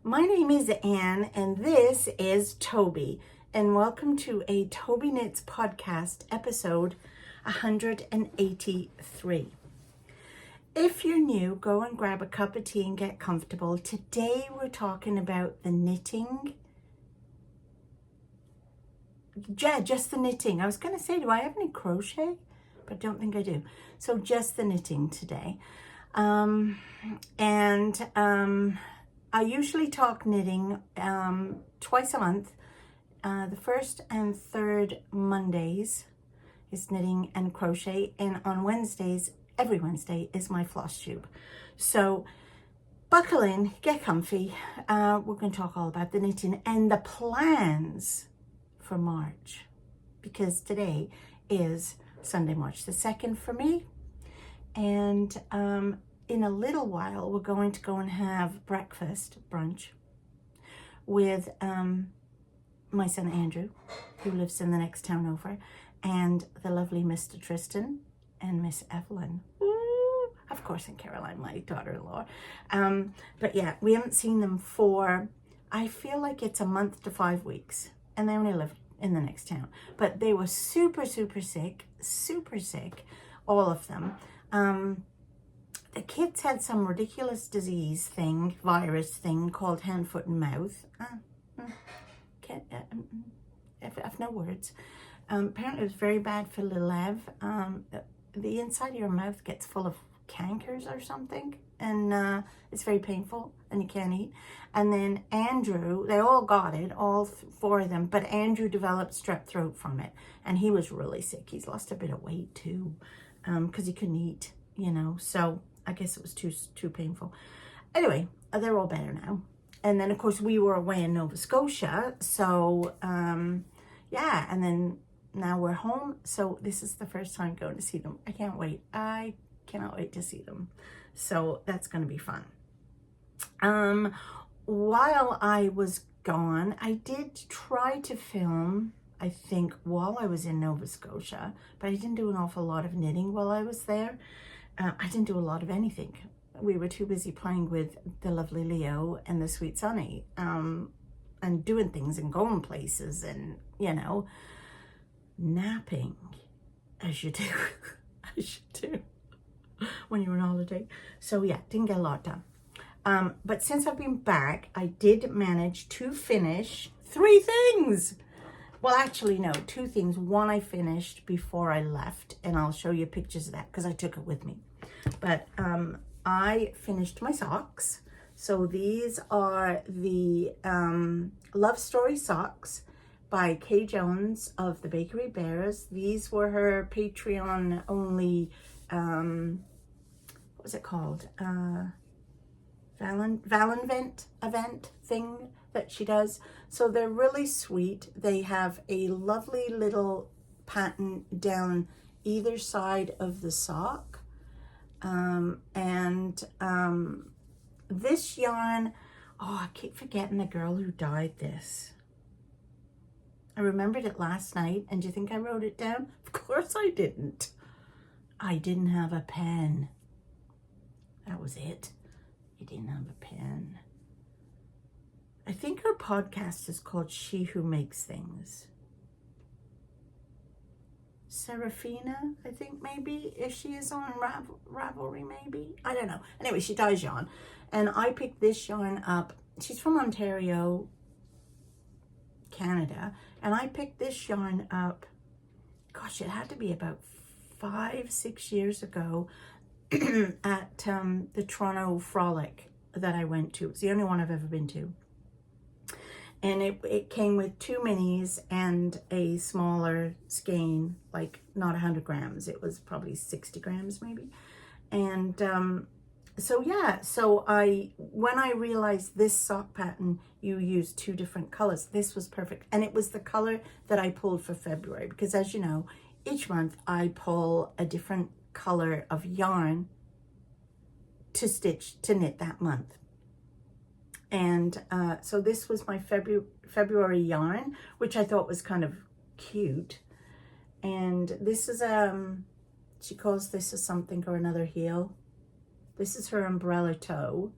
My name is Anne and this is Toby, and welcome to a Tobyknits Podcast episode 183. If you're new, go and grab a cup of tea and get comfortable. Today we're talking about the knitting. Yeah, just the knitting. I was going to say, do I have any crochet? But I don't think I do. So just the knitting today. I usually talk knitting twice a month. The first and third Mondays is knitting and crochet, and on Wednesdays, every Wednesday, is my floss tube. So buckle in, get comfy. We're going to talk all about the knitting and the plans for March, because today is Sunday, March the 2nd for me. And in a little while, we're going to go and have brunch, with my son Andrew, who lives in the next town over, and the lovely Mr. Tristan and Miss Evelyn. Ooh, of course, and Caroline, my daughter-in-law. But yeah, we haven't seen them for, I feel like it's a month to 5 weeks, and they only live in the next town. But they were super sick, all of them. The kids had some ridiculous virus thing called hand, foot, and mouth. I've no words. Apparently it was very bad for little Ev. The inside of your mouth gets full of cankers or something, and it's very painful, and you can't eat. And then Andrew, they all got it, all four of them, but Andrew developed strep throat from it, and he was really sick. He's lost a bit of weight too, because he couldn't eat, so I guess it was too painful. Anyway, they're all better now. And then, of course, we were away in Nova Scotia. So, yeah. And then now we're home. So this is the first time going to see them. I can't wait. I cannot wait to see them. So that's going to be fun. While I was gone, I did try to film, I think, while I was in Nova Scotia. But I didn't do an awful lot of knitting while I was there. I didn't do a lot of anything. We were too busy playing with the lovely Leo and the sweet Sunny, and doing things and going places and, napping, as you do, when you're on holiday. So yeah, didn't get a lot done. But since I've been back, I did manage to finish 3 things. Well, actually, no, 2 things. One I finished before I left, and I'll show you pictures of that because I took it with me. But I finished my socks. So these are the Love Story socks by Kay Jones of the Bakery Bears. These were her Patreon only, what was it called? Valenvent event thing that she does. So they're really sweet. They have a lovely little pattern down either side of the sock. This yarn, I keep forgetting the girl who dyed this. I remembered it last night, and do you think I wrote it down? Of course I didn't. I didn't have a pen. That was it. I didn't have a pen. I think her podcast is called She Who Makes Things. Serafina, I think maybe, if she is on Ravelry, maybe. I don't know. Anyway, she dyes yarn. And I picked this yarn up. She's from Ontario, Canada. And I picked this yarn up, gosh, it had to be about 5-6 years ago at the Toronto Frolic that I went to. It's the only one I've ever been to. And it came with 2 minis and a smaller skein, like not 100 grams. It was probably 60 grams maybe. And so yeah, when I realized this sock pattern, you use 2 different colors. This was perfect. And it was the color that I pulled for February, because as you know, each month I pull a different color of yarn to knit that month. And so this was my February yarn, which I thought was kind of cute. And this is, she calls this a something or another heel. This is her umbrella toe,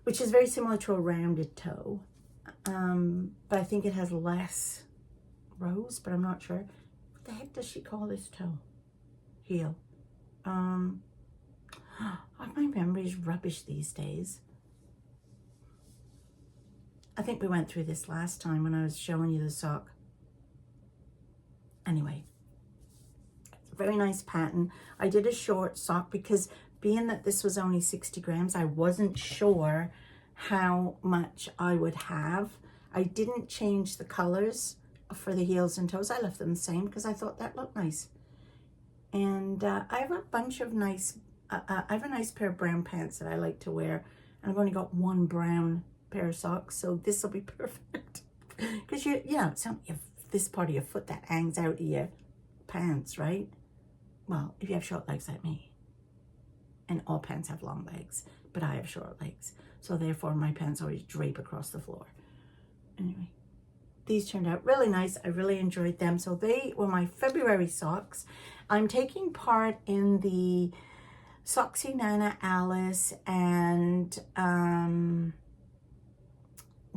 which is very similar to a rounded toe. But I think it has less rows, but I'm not sure. What the heck does she call this toe? Heel. My memory is rubbish these days. I think we went through this last time when I was showing you the sock. Anyway, it's a very nice pattern. I did a short sock because being that this was only 60 grams, I wasn't sure how much I would have. I didn't change the colors for the heels and toes. I left them the same because I thought that looked nice. And I have a bunch of nice, I have a nice pair of brown pants that I like to wear. And I've only got one brown pair of socks, so this will be perfect. Because you know, this part of your foot that hangs out of your pants, right? Well, if you have short legs like me. And all pants have long legs, but I have short legs. So therefore my pants always drape across the floor. Anyway, these turned out really nice. I really enjoyed them. So they were my February socks. I'm taking part in the Socksy Nana Alice and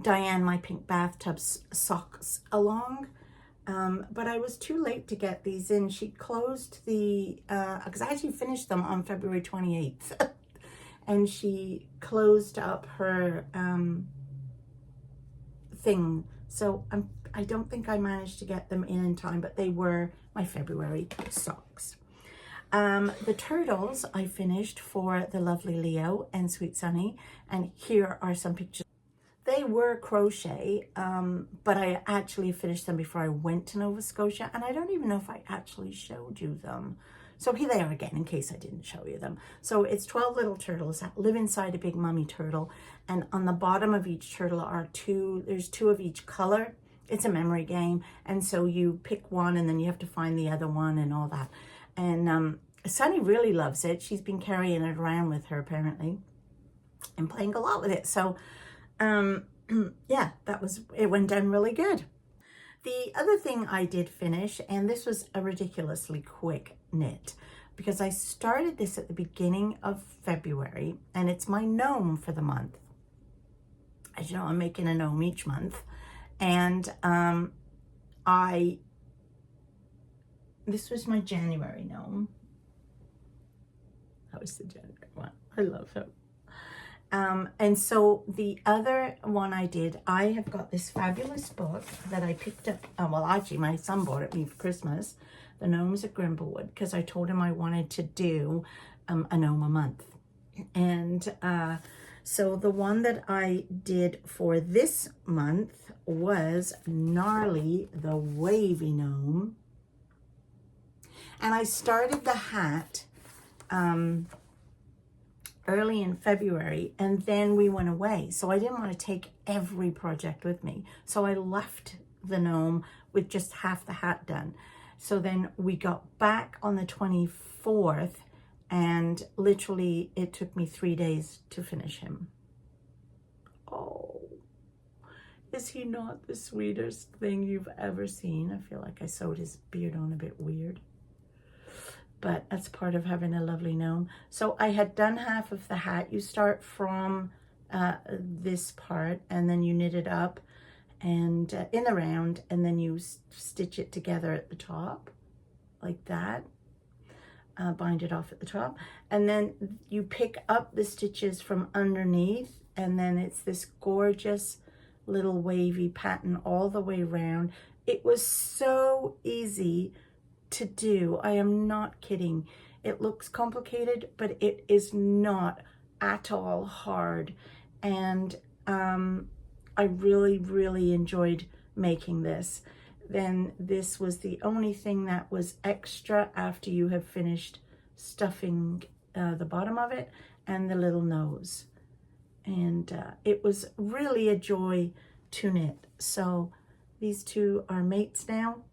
Diane My Pink Bathtub socks along. But I was too late to get these in. She closed the, because I actually finished them on February 28th. And she closed up her thing. So I don't think I managed to get them in time, but they were my February socks. The turtles I finished for the lovely Leo and Sweet Sunny. And here are some pictures. They were crochet, but I actually finished them before I went to Nova Scotia, and I don't even know if I actually showed you them. So here they are again, in case I didn't show you them. So it's 12 little turtles that live inside a big mummy turtle, and on the bottom of each turtle are there's two of each color. It's a memory game, and so you pick one, and then you have to find the other one and all that. And Sunny really loves it. She's been carrying it around with her, apparently, and playing a lot with it. So yeah, it went down really good. The other thing I did finish, and this was a ridiculously quick knit, because I started this at the beginning of February, and it's my gnome for the month. As you know, I'm making a gnome each month, and this was my January gnome. That was the January one. I love him. And so the other one I have got this fabulous book that I picked up. Well, actually, my son bought it me for Christmas, The Gnomes at Grimblewood, because I told him I wanted to do a gnome a month. And so the one that I did for this month was Gnarley, the Wavy Gnome. And I started the hat early in February, and then we went away. So I didn't want to take every project with me. So I left the gnome with just half the hat done. So then we got back on the 24th, and literally it took me 3 days to finish him. Oh, is he not the sweetest thing you've ever seen? I feel like I sewed his beard on a bit weird, but that's part of having a lovely gnome. So I had done half of the hat. You start from this part, and then you knit it up and in the round, and then you stitch it together at the top like that. Bind it off at the top, and then you pick up the stitches from underneath, and then it's this gorgeous little wavy pattern all the way around. It was so easy to do. I am not kidding. It looks complicated, but it is not at all hard. And I really, really enjoyed making this. Then this was the only thing that was extra after you have finished stuffing the bottom of it and the little nose. And it was really a joy to knit. So these two are mates now,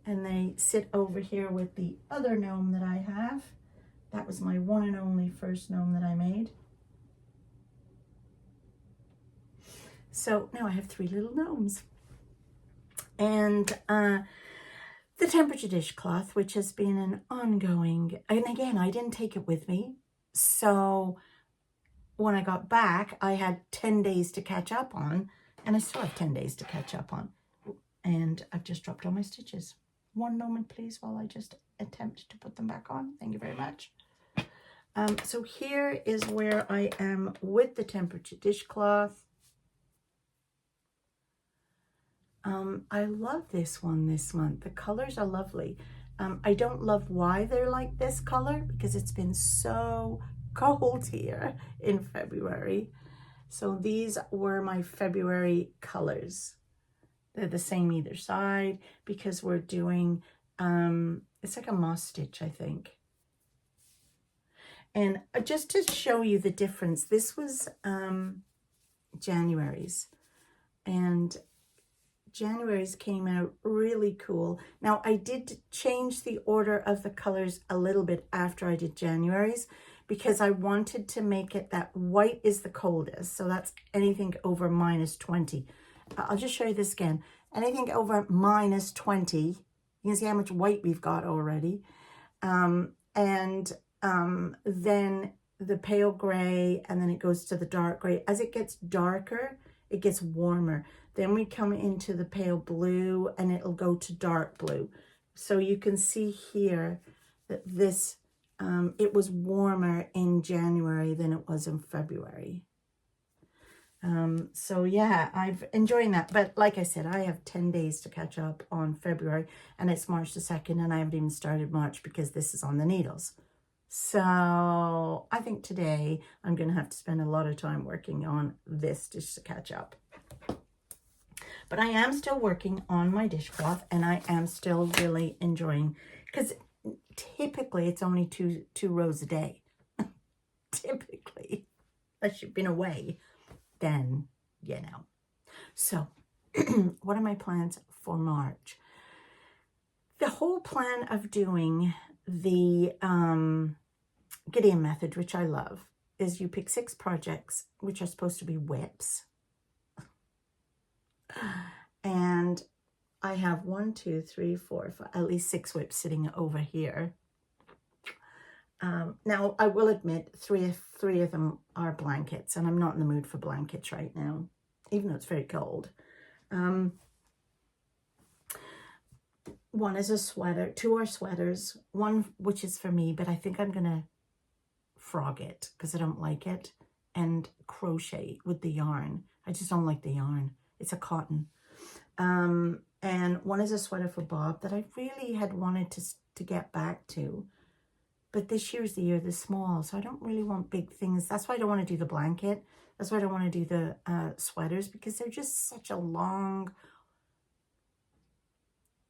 and they sit over here with the other gnome that I have. That was my one and only first gnome that I made. So now I have 3 little gnomes. And the temperature dishcloth, which has been an ongoing, and again, I didn't take it with me. So when I got back, I had 10 days to catch up on, and I still have 10 days to catch up on. And I've just dropped all my stitches. One moment, please, while I just attempt to put them back on. Thank you very much. So here is where I am with the temperature dishcloth. I love this one this month. The colors are lovely. I don't love why they're like this color, because it's been so cold here in February. So these were my February colors. They're the same either side, because we're doing, it's like a moss stitch, I think. And just to show you the difference, this was January's, and January's came out really cool. Now, I did change the order of the colors a little bit after I did January's, because I wanted to make it that white is the coldest. So that's anything over -20. I'll just show you this again. Anything over -20, you can see how much white we've got already. Then the pale gray, and then it goes to the dark gray. As it gets darker, it gets warmer. Then we come into the pale blue, and it'll go to dark blue. So you can see here that this, it was warmer in January than it was in February. So yeah, I've enjoying that. But like I said, I have 10 days to catch up on February, and it's March the 2nd, and I haven't even started March because this is on the needles. So I think today I'm going to have to spend a lot of time working on this just to catch up. But I am still working on my dishcloth, and I am still really enjoying, because typically it's only two rows a day. Typically, unless you've been away, then, you know. So what are my plans for March? The whole plan of doing the Gideon method, which I love, is you pick 6 projects, which are supposed to be whips. And I have 1, 2, 3, 4, 5, at least 6 whips sitting over here. Now, I will admit, three of them are blankets, and I'm not in the mood for blankets right now, even though it's very cold. One is a sweater, 2 are sweaters, one which is for me, but I think I'm going to frog it because I don't like it, and crochet with the yarn. I just don't like the yarn. It's a cotton. And one is a sweater for Bob that I really had wanted to get back to. But this year's the year of the small, so I don't really want big things. That's why I don't want to do the blanket. That's why I don't want to do the sweaters, because they're just such a long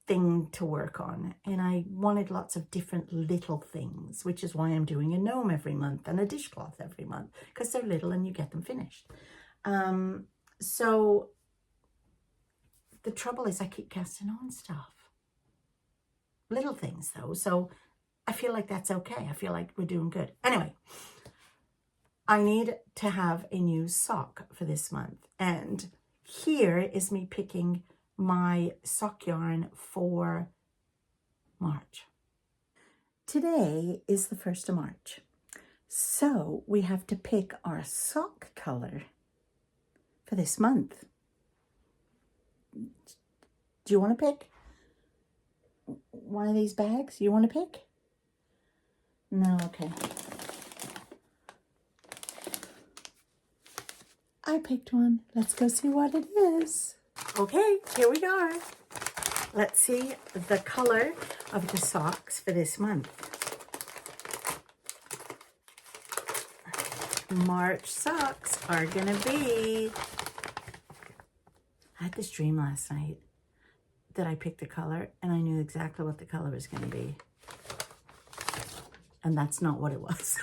thing to work on. And I wanted lots of different little things, which is why I'm doing a gnome every month and a dishcloth every month, because they're little and you get them finished. So the trouble is I keep casting on stuff. Little things though, so I feel like that's okay. I feel like we're doing good. Anyway, I need to have a new sock for this month. And here is me picking my sock yarn for March. Today is the 1st of March. So we have to pick our sock color for this month. Do you want to pick one of these bags? You want to pick? No, okay. I picked one. Let's go see what it is. Okay, here we are. Let's see the color of the socks for this month. March socks are gonna be... I had this dream last night that I picked the color and I knew exactly what the color was gonna be. And that's not what it was.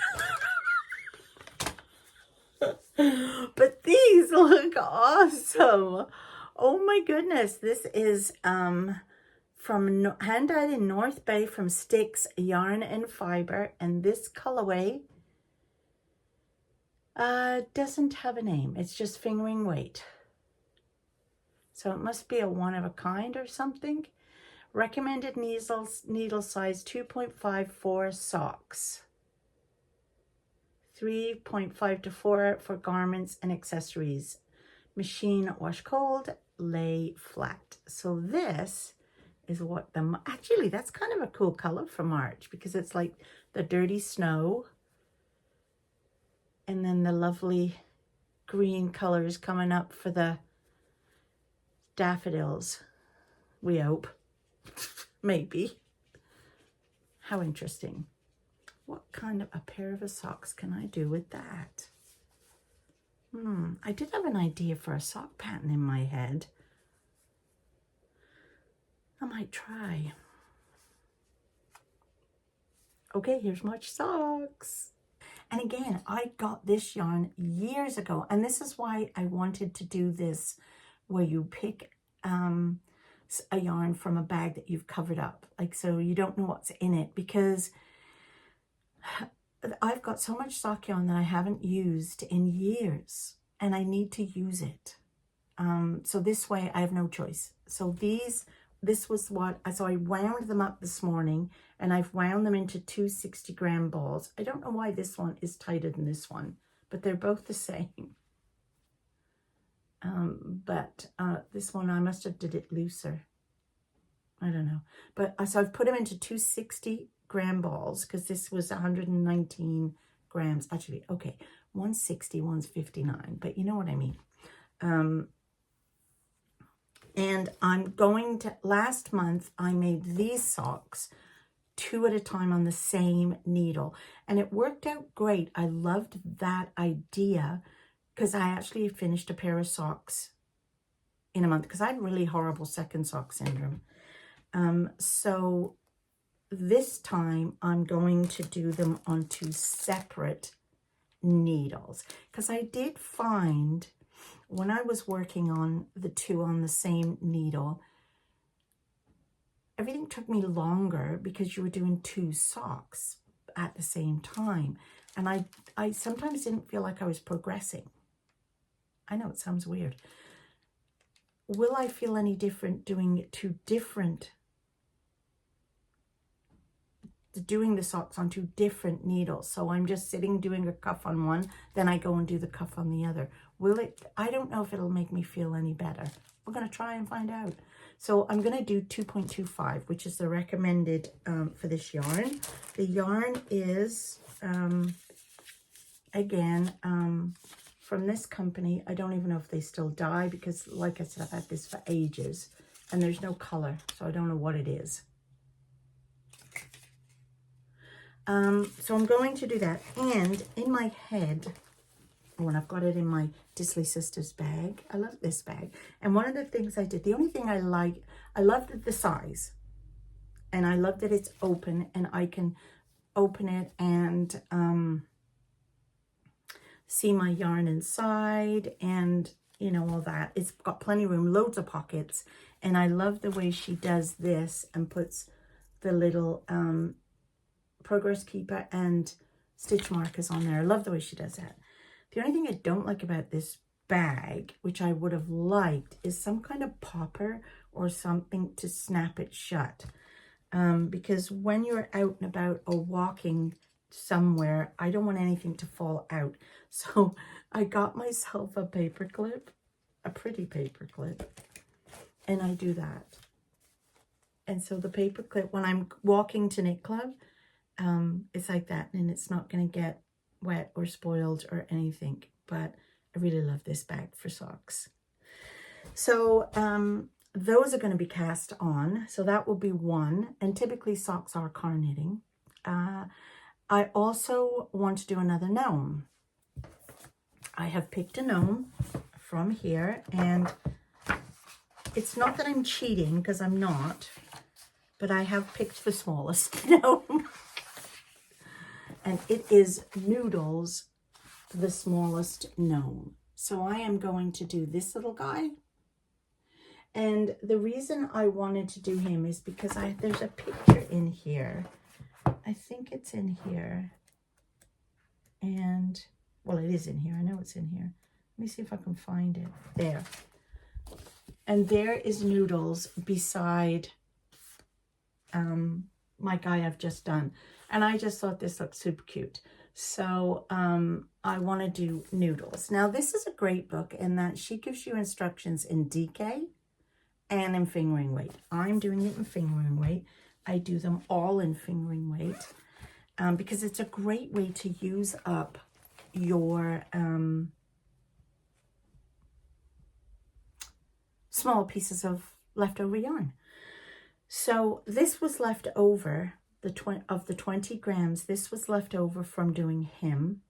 But these look awesome. Oh my goodness. This is from hand-dyed in North Bay from Sticks Yarn and Fiber. And this colorway doesn't have a name. It's just fingering weight. So it must be a one of a kind or something. Recommended needle size 2.54 socks. 3.5 to 4 for garments and accessories. Machine wash cold, lay flat. So this is what actually that's kind of a cool color for March, because it's like the dirty snow and then the lovely green colors coming up for the daffodils, we hope. Maybe. How interesting. What kind of a pair of socks can I do with that? I did have an idea for a sock pattern in my head. I might try. Okay, here's March socks. And again, I got this yarn years ago, and this is why I wanted to do this, where you pick a yarn from a bag that you've covered up, like, so you don't know what's in it, because I've got so much sock yarn that I haven't used in years, and I need to use it. So this way I have no choice. So this was what, so I wound them up this morning, and I've wound them into two 60-gram balls. I don't know why this one is tighter than this one, but they're both the same. But this one, I must have did it looser. I don't know. But so I've put them into two 60-gram balls, because this was 119 grams. Actually, okay, one's 60, one's 59, but you know what I mean. And I'm going to, last month, I made these socks 2 at a time on the same needle, and it worked out great. I loved that idea, because I actually finished a pair of socks in a month, because I had really horrible second sock syndrome. So this time I'm going to do them on 2 separate needles, because I did find when I was working on the 2 on the same needle, everything took me longer because you were doing 2 socks at the same time. And I sometimes didn't feel like I was progressing. I know it sounds weird. Will I feel any different doing 2 different, doing the socks on 2 different needles? So I'm just sitting doing a cuff on one, then I go and do the cuff on the other. Will it? I don't know if it'll make me feel any better. We're going to try and find out. So I'm going to do 2.25, which is the recommended for this yarn. The yarn is, again, from this company. I don't even know if they still dye, because like I said, I've had this for ages and there's no color, so I don't know what it is. So I'm going to do that. And in my head, when I've got it in my Disley Sisters bag, I love this bag. And one of the things I did, the only thing I loved the size, and I love that it's open and I can open it and see my yarn inside, and you know, all that. It's got plenty of room, loads of pockets, and I love the way she does this and puts the little progress keeper and stitch markers on there. I love the way she does that. The only thing I don't like about this bag, which I would have liked, is some kind of popper or something to snap it shut. Because when you're out and about or walking somewhere, I don't want anything to fall out. So I got myself a paper clip, a pretty paper clip, and I do that. And so the paper clip, when I'm walking to knit club, it's like that, and it's not going to get wet or spoiled or anything. But I really love this bag for socks. So those are going to be cast on, so that will be one. And typically socks are car knitting. I also want to do another gnome. I have picked a gnome from here, and it's not that I'm cheating, because I'm not, but I have picked the smallest gnome. And it is Noodles, the smallest gnome. So I am going to do this little guy. And the reason I wanted to do him is because there's a picture in here. I think it's in here. And, well, it is in here. I know it's in here. Let me see if I can find it. There. And there is Noodles beside my guy I've just done. And I just thought this looked super cute. So I want to do noodles. Now this is a great book in that she gives you instructions in DK and in fingering weight. I'm doing it in fingering weight. I do them all in fingering weight because it's a great way to use up your small pieces of leftover yarn. So this was left over, the 20 grams, this was left over from doing him.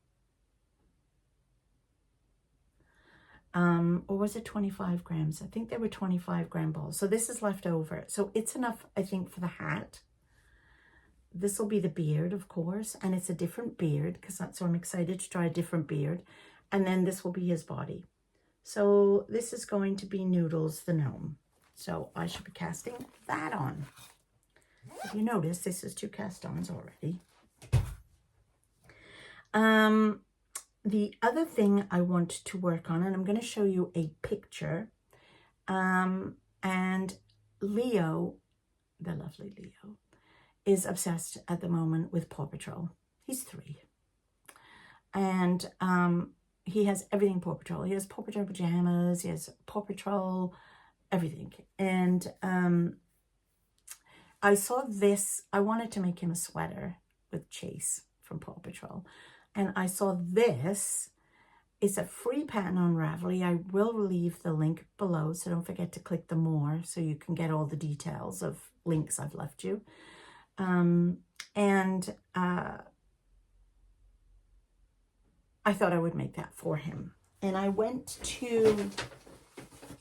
Or was it 25 grams? I think they were 25 gram balls. So this is left over. So it's enough, I think, for the hat. This will be the beard, of course, and it's a different beard because so I'm excited to try a different beard. And then this will be his body. So this is going to be Noodles the gnome. So I should be casting that on. If you notice, this is 2 cast-ons already. The other thing I want to work on, and I'm going to show you a picture, and Leo, the lovely Leo, is obsessed at the moment with Paw Patrol. He's 3. And he has everything Paw Patrol. He has Paw Patrol pajamas, he has Paw Patrol, everything. And I saw this, I wanted to make him a sweater with Chase from Paw Patrol. And I saw this. It's a free pattern on Ravelry. I will leave the link below, so don't forget to click the more so you can get all the details of links I've left you. I thought I would make that for him. And I went to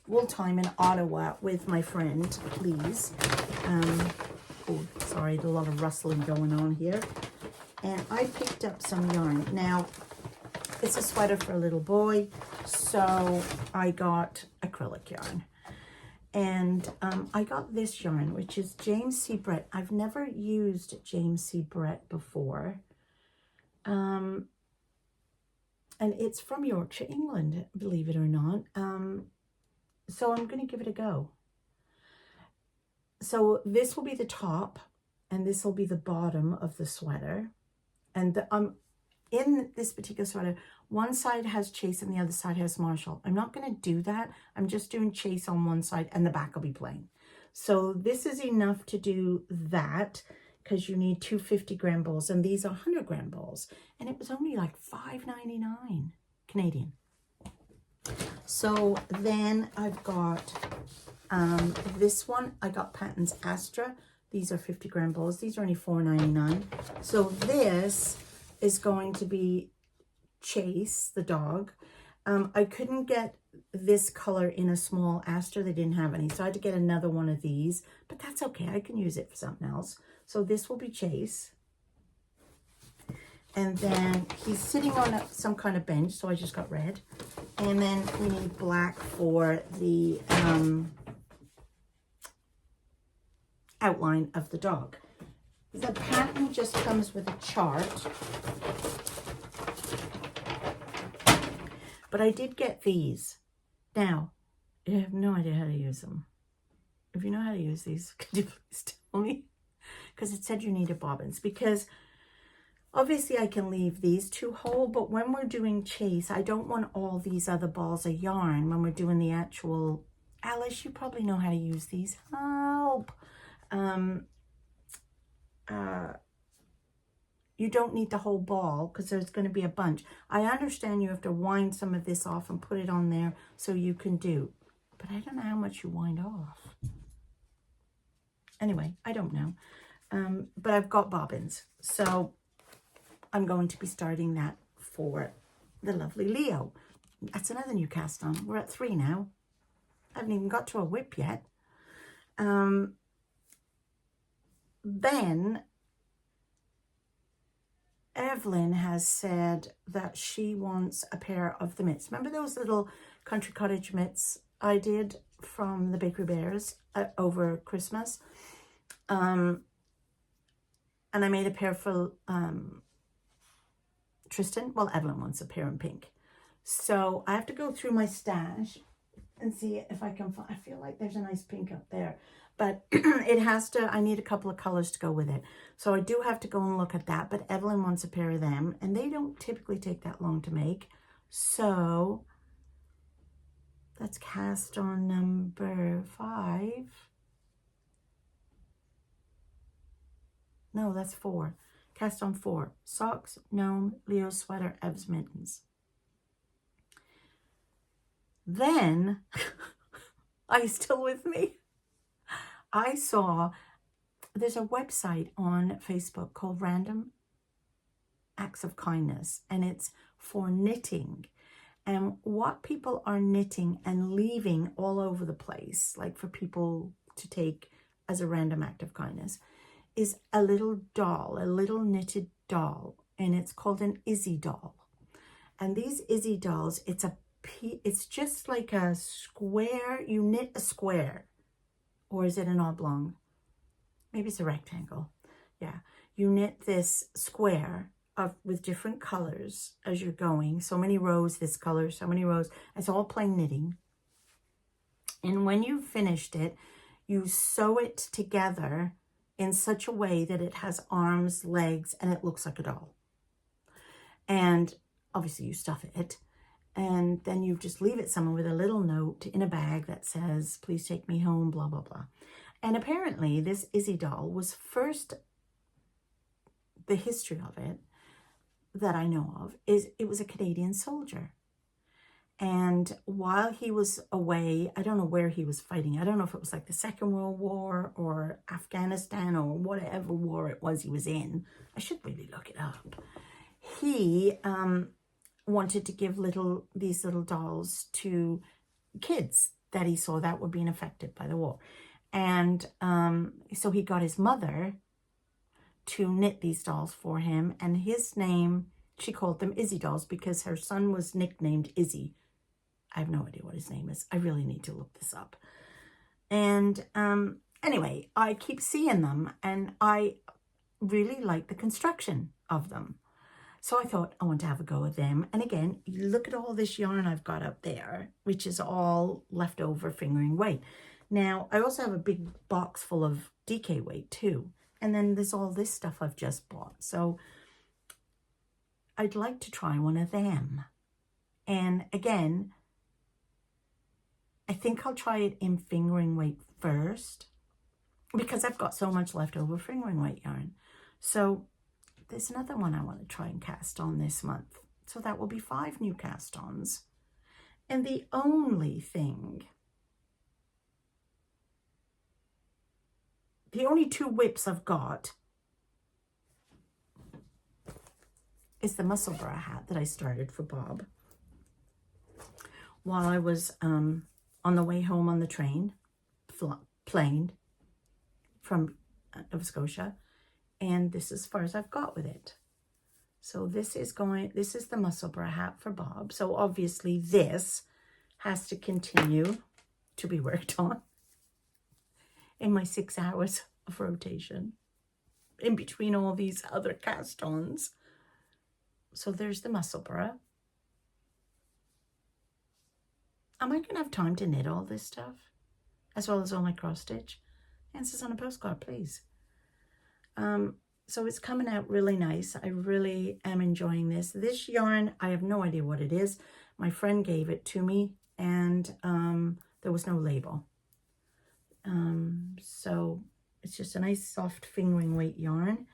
Wool Time in Ottawa with my friend, Liz. Oh, sorry, there's a lot of rustling going on here. And I picked up some yarn. Now, it's a sweater for a little boy, so I got acrylic yarn. And I got this yarn, which is James C. Brett. I've never used James C. Brett before. And it's from Yorkshire, England, believe it or not. So I'm going to give it a go. So this will be the top, and this will be the bottom of the sweater. And in this particular sweater, one side has Chase and the other side has Marshall. I'm not going to do that. I'm just doing Chase on one side and the back will be plain. So this is enough to do that because you need 2 50-gram balls and these are 100-gram balls. And it was only like $5.99 Canadian. So then I've got this one. I got Patton's Astra. These are 50-gram balls. These are only $4.99. So this is going to be Chase, the dog. I couldn't get this color in a small Astra. They didn't have any. So I had to get another one of these. But that's okay. I can use it for something else. So this will be Chase. And then he's sitting on some kind of bench. So I just got red. And then we need black for the outline of the dog. The pattern just comes with a chart. But I did get these. Now, I have no idea how to use them. If you know how to use these, could you please tell me? Because it said you needed bobbins. Because obviously I can leave these 2 whole, but when we're doing Chase, I don't want all these other balls of yarn when we're doing the actual... Alice, you probably know how to use these. Help! You don't need the whole ball because there's going to be a bunch. I understand you have to wind some of this off and put it on there so you can do, but I don't know how much you wind off. Anyway, I don't know. But I've got bobbins, so I'm going to be starting that for the lovely Leo. That's another new cast on. We're at 3 now. I haven't even got to a whip yet. Then Evelyn has said that she wants a pair of the mitts. Remember those little country cottage mitts I did from the Bakery Bears over Christmas? And I made a pair for Tristan. Well, Evelyn wants a pair in pink. So I have to go through my stash and see if I can find... I feel like there's a nice pink up there. But it has to, I need a couple of colors to go with it. So I do have to go and look at that. But Evelyn wants a pair of them, and they don't typically take that long to make. So that's cast on number 5. No, that's 4. Cast on 4. Socks, Gnome, Leo sweater, Ev's mittens. Then, are you still with me? I saw there's a website on Facebook called Random Acts of Kindness, and it's for knitting. And what people are knitting and leaving all over the place, like for people to take as a random act of kindness, is a little doll, a little knitted doll, and it's called an Izzy Doll. And these Izzy dolls, it's just like a square. You knit a square, or is it an oblong? Maybe it's a rectangle. Yeah, you knit this square with different colors as you're going. So many rows this color, so many rows. It's all plain knitting. And when you've finished it, you sew it together in such a way that it has arms, legs, and it looks like a doll. And obviously you stuff it, and then you just leave it somewhere with a little note in a bag that says, please take me home, blah, blah, blah. And apparently this Izzy Doll was first, the history of it that I know of is it was a Canadian soldier. And while he was away, I don't know where he was fighting. I don't know if it was like the Second World War or Afghanistan or whatever war it was he was in. I should really look it up. He wanted to give these little dolls to kids that he saw that were being affected by the war. And so he got his mother to knit these dolls for him. And his name, she called them Izzy dolls because her son was nicknamed Izzy. I have no idea what his name is. I really need to look this up. And anyway, I keep seeing them and I really like the construction of them. So I thought I want to have a go at them. And again, you look at all this yarn I've got up there, which is all leftover fingering weight. Now, I also have a big box full of DK weight too. And then there's all this stuff I've just bought. So I'd like to try one of them. And again, I think I'll try it in fingering weight first because I've got so much leftover fingering weight yarn. So there's another one I want to try and cast on this month. So that will be 5 new cast-ons. And the only 2 whips I've got is the Musselburgh hat that I started for Bob while I was on the way home on the train, plane from Nova Scotia. And this is as far as I've got with it. So this is the Musselburgh hat for Bob. So obviously this has to continue to be worked on in my 6 hours of rotation in between all these other cast-ons. So there's the Musselburgh. Am I going to have time to knit all this stuff as well as all my cross stitch? Answers on a postcard, please. So it's coming out really nice. I really am enjoying this. This yarn, I have no idea what it is. My friend gave it to me and there was no label. So it's just a nice soft fingering weight yarn.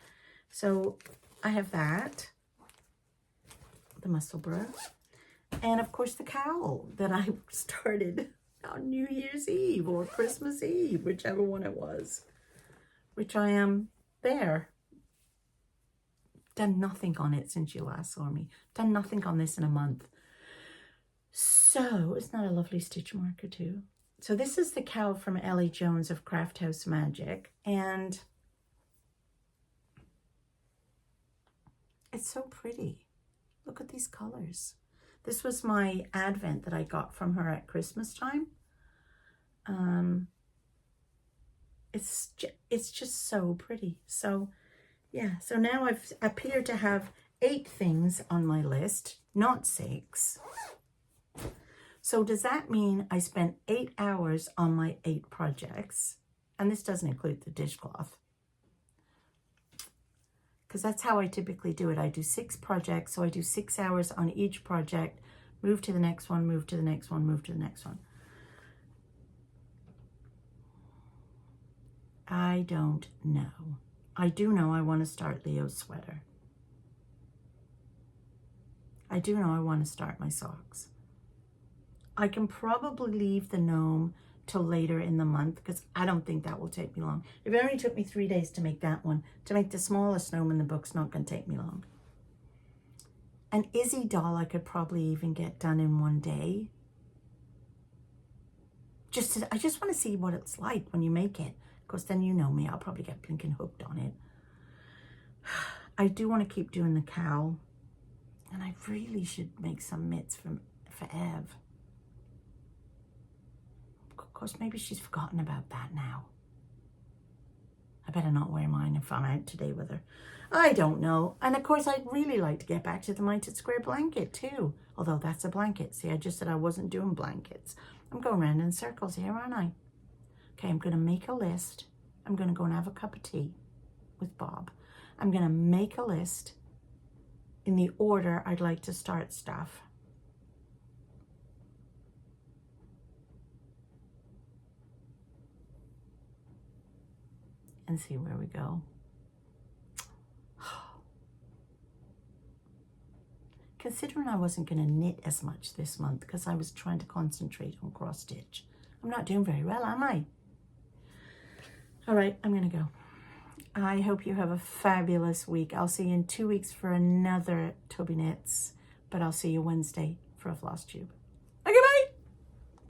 So I have that, the Musselburgh, and of course the Cowl that I started on New Year's Eve or Christmas Eve, whichever one it was, which I am there. Done nothing on it since you last saw me. Done nothing on this in a month. So isn't that a lovely stitch marker too? So this is the Cowl from Ellie Jones of Craft House Magic, and it's so pretty. Look at these colors. This was my advent that I got from her at Christmas time. It's just so pretty. So yeah, so now I've appeared to have 8 things on my list, not 6. So does that mean I spent 8 hours on my 8 projects? And this doesn't include the dishcloth. Because that's how I typically do it. I do 6 projects, so I do 6 hours on each project, move to the next one, move to the next one, move to the next one. I don't know. I do know I want to start Leo's sweater. I do know I want to start my socks. I can probably leave the gnome till later in the month because I don't think that will take me long. If it only took me 3 days to make that one, to make the smallest gnome in the book's not going to take me long. An Izzy doll I could probably even get done in 1 day. I just want to see what it's like when you make it. Of course, then you know me, I'll probably get blinking hooked on it. I do want to keep doing the cowl. And I really should make some mitts for Ev. Of course, maybe she's forgotten about that now. I better not wear mine if I'm out today with her. I don't know. And of course, I'd really like to get back to the Mited Square blanket too. Although that's a blanket. See, I just said I wasn't doing blankets. I'm going around in circles here, aren't I? Okay, I'm going to make a list. I'm going to go and have a cup of tea with Bob. I'm going to make a list in the order I'd like to start stuff. And see where we go. Considering I wasn't going to knit as much this month because I was trying to concentrate on cross stitch. I'm not doing very well, am I? All right, I'm going to go. I hope you have a fabulous week. I'll see you in 2 weeks for another Tobyknits, but I'll see you Wednesday for a floss tube.